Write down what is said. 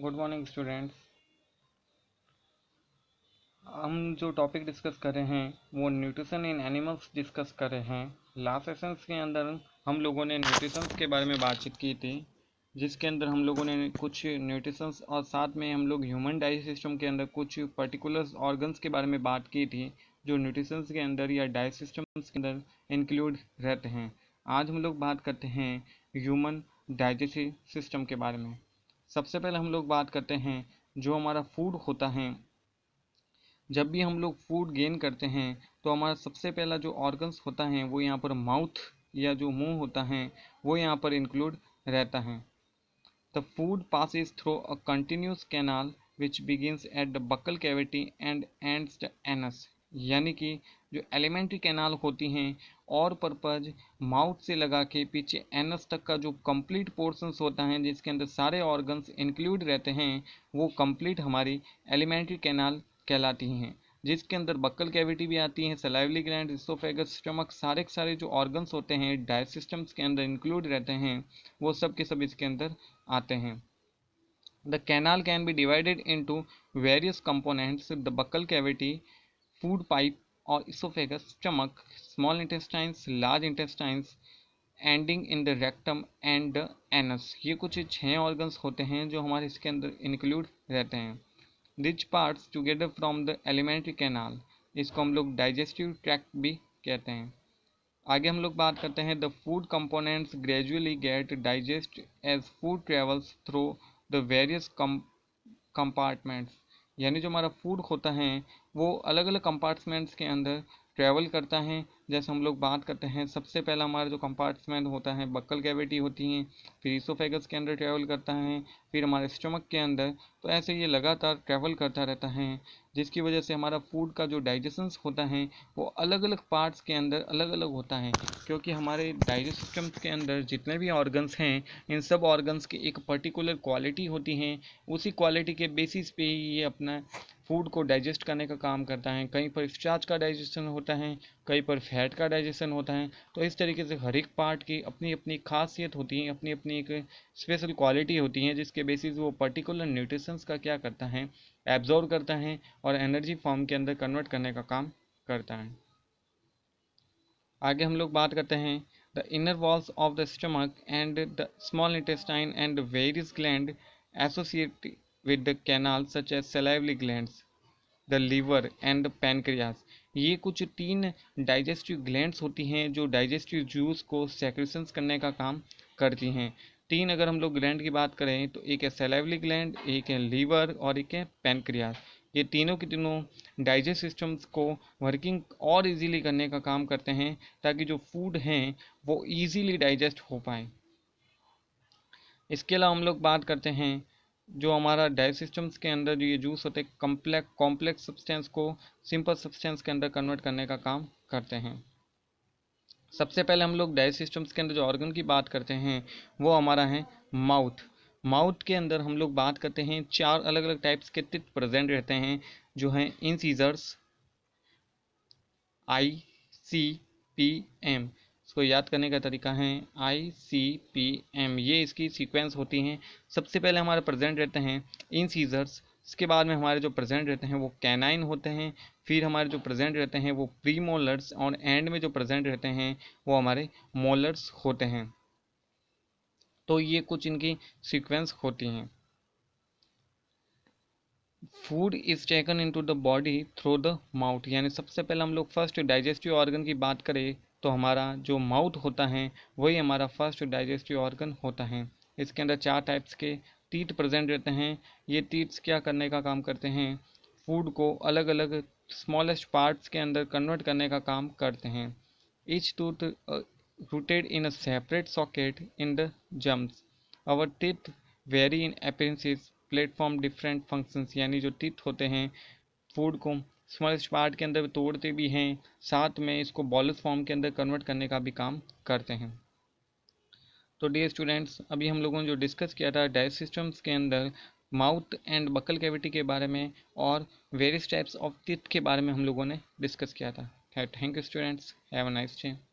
Good morning students. हम जो topic discuss कर रहे हैं वो न्यूट्रिशन इन एनिमल्स डिस्कस कर रहे हैं। लास्ट सेशंस के अंदर हम लोगों ने न्यूट्रिशंस के बारे में बातचीत की थी, जिसके अंदर हम लोगों ने कुछ न्यूट्रिशंस और साथ में हम लोग ह्यूमन डाइजेस्ट सिस्टम के अंदर कुछ पर्टिकुलर ऑर्गन्स के बारे में बात की थी, जो न्यूट्रिशंस के अंदर या डाइजेस्ट सिस्टम्स के अंदर इंक्लूड रहते हैं। आज हम लोग बात करते हैं ह्यूमन डाइजेस्टिव सिस्टम के बारे में। सबसे पहले हम लोग बात करते हैं जो हमारा फूड होता है। जब भी हम लोग फूड गेन करते हैं तो हमारा सबसे पहला जो ऑर्गन्स होता है वो यहाँ पर माउथ या जो मुंह होता है वो यहाँ पर इंक्लूड रहता है। The food passes through a continuous canal which begins at the buccal cavity and ends the anus. यानी कि जो एलिमेंट्री कैनाल होती हैं और पर्पज माउथ से लगा के पीछे एनस तक का जो कंप्लीट पोर्शंस होता है जिसके अंदर सारे ऑर्गन्स इंक्लूड रहते हैं वो कंप्लीट हमारी एलिमेंट्री कैनाल कहलाती हैं, जिसके अंदर बक्कल कैविटी भी आती है, सलाइवरी ग्लैंड, इसोफेगस, स्टमक, सारे के सारे जो ऑर्गन्स होते हैं डाइजेस्ट सिस्टम्स के अंदर इंक्लूड रहते हैं वो सब के सब इसके अंदर आते हैं। The canal can be divided into various components, the buccal cavity, food pipe और oesophagus, stomach, small intestines, large intestines, ending in the rectum and the anus. ये कुछ 6 ऑर्गन्स होते हैं जो हमारे इसके अंदर इंक्लूड रहते हैं। Rich parts together from the alimentary canal, इसको हम लोग डाइजेस्टिव ट्रैक्ट भी कहते हैं। आगे हम लोग बात करते हैं the food components gradually get digest as food travels through the various compartments. यानी जो हमारा फूड होता है वो अलग अलग कंपार्टमेंट्स के अंदर ट्रैवल करता है। जैसे हम लोग बात करते हैं सबसे पहला हमारा जो कंपार्टमेंट होता है बक्कल कैविटी होती है, फिर इसोफेगस के अंदर ट्रैवल करता है, फिर हमारे स्टमक के अंदर। तो ऐसे ये लगातार ट्रैवल करता रहता है, जिसकी वजह से हमारा फूड का जो डाइजेशंस होता है वो अलग अलग पार्ट्स के अंदर अलग अलग होता है। क्योंकि हमारे डाइजेस्ट सिस्टम के अंदर जितने भी ऑर्गन्स हैं इन सब ऑर्गन्स की एक पर्टिकुलर क्वालिटी होती है, उसी क्वालिटी के बेसिस पे ये अपना फूड को डाइजेस्ट करने का काम करता है। कहीं पर स्टार्च का डाइजेशन होता है, कहीं पर फैट का डाइजेशन होता है। तो इस तरीके से हर एक पार्ट की अपनी अपनी खासियत होती है, अपनी अपनी एक स्पेशल क्वालिटी होती है, जिसके बेसिस वो पर्टिकुलर न्यूट्रिशंस का क्या करता है, एब्जॉर्व करता है और एनर्जी फॉर्म के अंदर कन्वर्ट करने का काम करता है। आगे हम लोग बात करते हैं the inner walls of the stomach and the small intestine and various gland associated with the canal such as salivary glands, the liver and the pancreas. ये कुछ 3 डाइजेस्टिव ग्लैंड्स होती हैं जो डाइजेस्टिव जूस को सेक्रेशंस करने का काम करती हैं। 3 अगर हम लोग ग्लैंड की बात करें तो एक है सैलाइवरी ग्लैंड, एक है लीवर और एक है पैनक्रियास। ये तीनों के तीनों डाइजेस्ट सिस्टम्स को वर्किंग और इजीली करने का काम करते हैं ताकि जो फूड हैं वो इजीली डाइजेस्ट हो पाए। इसके अलावा हम लोग बात करते हैं जो हमारा डाइजेस्ट सिस्टम्स के अंदर जो ये जूस होते हैं कॉम्प्लेक्स सब्सटेंस को सिंपल सब्सटेंस के अंदर कन्वर्ट करने का काम करते हैं। सबसे पहले हम लोग डाइजेस्ट सिस्टम्स के अंदर जो ऑर्गन की बात करते हैं वो हमारा है माउथ। माउथ के अंदर हम लोग बात करते हैं 4 अलग अलग टाइप्स के टीथ प्रेजेंट रहते हैं, जो हैं इंसीजर्स, ICPM। इसको याद करने का तरीका है ICPM, ये इसकी सीक्वेंस होती हैं। सबसे पहले हमारे प्रेजेंट रहते हैं इंसीजर्स, इसके बाद में हमारे जो प्रेजेंट रहते हैं वो कैनाइन होते हैं, फिर हमारे जो प्रेजेंट रहते हैं वो प्री मोलर्स और एंड में जो प्रेजेंट रहते हैं वो हमारे मोलर्स होते हैं। तो ये कुछ इनकी सीक्वेंस होती हैं। Food is taken into the body through the mouth. यानी सबसे पहले हम लोग फर्स्ट डाइजेस्टिव ऑर्गन की बात करें तो हमारा जो माउथ होता है वही हमारा फर्स्ट डाइजेस्टिव ऑर्गन होता है। इसके अंदर 4 टाइप्स के टीथ प्रेजेंट रहते हैं। ये टीथ्स क्या करने का काम करते हैं, फूड को अलग अलग स्मॉलेस्ट पार्ट्स के अंदर कन्वर्ट करने का काम करते हैं। Each tooth rooted in a separate socket in the jumps. Our teeth vary in appearances, platform different functions. यानी जो टीथ होते हैं फूड को स्मॉलेस्ट पार्ट के अंदर तोड़ते भी हैं, साथ में इसको बॉलस फॉर्म के अंदर कन्वर्ट करने का भी काम करते हैं। तो डियर स्टूडेंट्स, अभी हम लोगों ने जो डिस्कस किया था डाइजेस्ट सिस्टम्स के अंदर माउथ एंड बकल कैविटी के बारे में और वेरियस टाइप्स ऑफ टीथ के बारे में हम लोगों ने डिस्कस किया था। Thank you students, have a nice day.